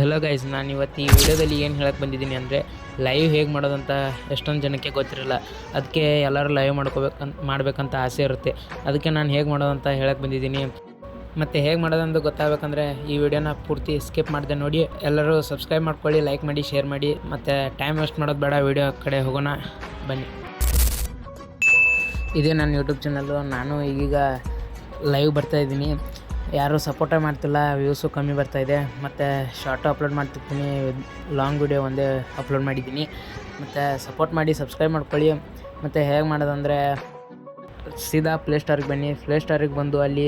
Hello guys, ನಾನು ಇವತ್ತು ಈ ವಿಡಿಯೋದಲ್ಲಿ ಏನು ಹೇಳಕ್ಕೆ ಬಂದಿದ್ದೀನಿ ಅಂದರೆ ಲೈವ್ ಹೇಗೆ ಮಾಡೋದಂತ ಎಷ್ಟೊಂದು ಜನಕ್ಕೆ ಗೊತ್ತಿರಲ್ಲ. ಅದಕ್ಕೆ ಎಲ್ಲರೂ ಲೈವ್ ಮಾಡಬೇಕಂತ ಆಸೆ ಇರುತ್ತೆ. ಅದಕ್ಕೆ ನಾನು ಹೇಗೆ ಮಾಡೋದಂತ ಹೇಳಕ್ಕೆ ಬಂದಿದ್ದೀನಿ. ಮತ್ತು ಹೇಗೆ ಮಾಡೋದಂತ ಗೊತ್ತಾಗಬೇಕಂದ್ರೆ ಈ ವಿಡಿಯೋನ ಪೂರ್ತಿ ಸ್ಕಿಪ್ ಮಾಡಿದೆ ನೋಡಿ. ಎಲ್ಲರೂ ಸಬ್ಸ್ಕ್ರೈಬ್ ಮಾಡ್ಕೊಳ್ಳಿ, ಲೈಕ್ ಮಾಡಿ, ಶೇರ್ ಮಾಡಿ. ಮತ್ತು ಟೈಮ್ ವೇಸ್ಟ್ ಮಾಡೋದು ಬೇಡ, ವಿಡಿಯೋ ಕಡೆ ಹೋಗೋಣ ಬನ್ನಿ. ಇದೇ ನನ್ನ ಯೂಟ್ಯೂಬ್ ಚಾನಲ್ಲು. ನಾನು ಈಗೀಗ ಲೈವ್ ಬರ್ತಾಯಿದ್ದೀನಿ. ಯಾರೂ ಸಪೋರ್ಟೇ ಮಾಡ್ತಿಲ್ಲ, ವ್ಯೂಸು ಕಮ್ಮಿ ಬರ್ತಾಯಿದೆ. ಮತ್ತು ಶಾರ್ಟು ಅಪ್ಲೋಡ್ ಮಾಡ್ತಿರ್ತೀನಿ, ಲಾಂಗ್ ವಿಡಿಯೋ ಒಂದೇ ಅಪ್ಲೋಡ್ ಮಾಡಿದ್ದೀನಿ. ಮತ್ತು ಸಪೋರ್ಟ್ ಮಾಡಿ, ಸಬ್ಸ್ಕ್ರೈಬ್ ಮಾಡ್ಕೊಳ್ಳಿ. ಮತ್ತು ಹೇಗೆ ಮಾಡೋದಂದರೆ ಸೀದಾ ಪ್ಲೇಸ್ಟೋರಿಗೆ ಬನ್ನಿ. ಪ್ಲೇಸ್ಟೋರಿಗೆ ಬಂದು ಅಲ್ಲಿ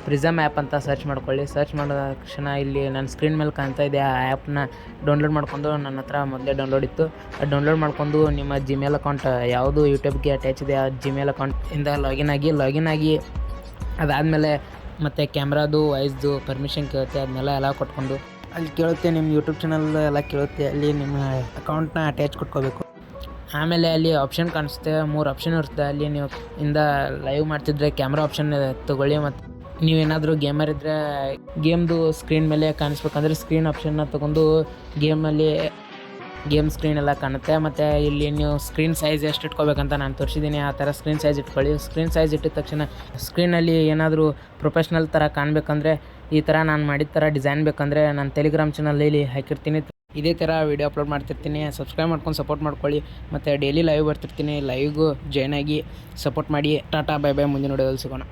ಪ್ರಿಸಮ್ ಆ್ಯಪ್ ಅಂತ ಸರ್ಚ್ ಮಾಡ್ಕೊಳ್ಳಿ. ಸರ್ಚ್ ಮಾಡಿದ ತಕ್ಷಣ ಇಲ್ಲಿ ನನ್ನ ಸ್ಕ್ರೀನ್ ಮೇಲೆ ಕಾಣ್ತಾ ಇದೆ. ಆ ಆ್ಯಪ್ನ ಡೌನ್ಲೋಡ್ ಮಾಡ್ಕೊಂಡು, ನನ್ನ ಹತ್ರ ಮೊದಲೇ ಡೌನ್ಲೋಡ್ ಇತ್ತು, ಅದು ಡೌನ್ಲೋಡ್ ಮಾಡ್ಕೊಂಡು ನಿಮ್ಮ ಜಿಮೇಲ್ ಅಕೌಂಟ್ ಯಾವುದು ಯೂಟ್ಯೂಬ್ಗೆ ಅಟ್ಯಾಚ್ ಇದೆ ಆ ಜಿಮೇಲ್ ಅಕೌಂಟಿಂದ ಲಾಗಿನ್ ಆಗಿ ಅದಾದಮೇಲೆ ಮತ್ತು ಕ್ಯಾಮ್ರಾದು ವಾಯ್ಸ್ದು ಪರ್ಮಿಷನ್ ಕೇಳುತ್ತೆ. ಅದನ್ನೆಲ್ಲ ಕೊಟ್ಕೊಂಡು ಅಲ್ಲಿ ಕೇಳುತ್ತೆ, ನಿಮ್ಮ ಯೂಟ್ಯೂಬ್ ಚಾನಲ್ ಎಲ್ಲ ಕೇಳುತ್ತೆ. ಅಲ್ಲಿ ನಿಮ್ಮ ಅಕೌಂಟ್ನ ಅಟ್ಯಾಚ್ ಕೊಟ್ಕೋಬೇಕು. ಆಮೇಲೆ ಅಲ್ಲಿ ಆಪ್ಷನ್ ಕಾಣಿಸುತ್ತೆ, 3 ಆಪ್ಷನ್ ಇರುತ್ತೆ. ಅಲ್ಲಿ ನೀವು ಲೈವ್ ಮಾಡ್ತಿದ್ರೆ ಕ್ಯಾಮ್ರಾ ಆಪ್ಷನ್ ತೊಗೊಳ್ಳಿ. ಮತ್ತು ನೀವೇನಾದರೂ ಗೇಮರ್ ಇದ್ದರೆ ಗೇಮ್ದು ಸ್ಕ್ರೀನ್ ಮೇಲೆ ಕಾಣಿಸ್ಬೇಕಂದ್ರೆ ಸ್ಕ್ರೀನ್ ಆಪ್ಷನ್ನ ತೊಗೊಂಡು ಗೇಮ್ ಸ್ಕ್ರೀನ್ ಎಲ್ಲ ಕಾಣುತ್ತೆ. ಮತ್ತು ಇಲ್ಲಿ ನೀವು ಸ್ಕ್ರೀನ್ ಸೈಜ್ ಎಷ್ಟು ಇಟ್ಕೋಬೇಕಂತ ನಾನು ತೋರಿಸಿದ್ದೀನಿ. ಆ ಥರ ಸ್ಕ್ರೀನ್ ಸೈಜ್ ಇಟ್ಕೊಳ್ಳಿ. ಸ್ಕ್ರೀನ್ ಸೈಜ್ ಇಟ್ಟಿದ ತಕ್ಷಣ ಸ್ಕ್ರೀನಲ್ಲಿ ಏನಾದರೂ ಪ್ರೊಫೆಷ್ನಲ್ ಥರ ಕಾಣಬೇಕಂದ್ರೆ, ಈ ಥರ ನಾನು ಮಾಡಿದ ಥರ ಡಿಸೈನ್ ಬೇಕಂದರೆ ನಾನು ಟೆಲಿಗ್ರಾಮ್ ಚಾನಲಲ್ಲಿ ಹಾಕಿರ್ತೀನಿ. ಇದೇ ಥರ ವೀಡಿಯೋ ಅಪ್ಲೋಡ್ ಮಾಡ್ತಿರ್ತೀನಿ. ಸಬ್ಸ್ಕ್ರೈಬ್ ಮಾಡ್ಕೊಂಡು ಸಪೋರ್ಟ್ ಮಾಡ್ಕೊಳ್ಳಿ. ಮತ್ತು ಡೈಲಿ ಲೈವ್ ಬರ್ತಿರ್ತೀನಿ. ಲೈವ್ಗೂ ಜಾಯ್ನ್ ಆಗಿ ಸಪೋರ್ಟ್ ಮಾಡಿ. Tata, bye bye. ಮುಂದಿನ ವಿಡಿಯೋದಲ್ಲಿ ಸಿಗೋಣ.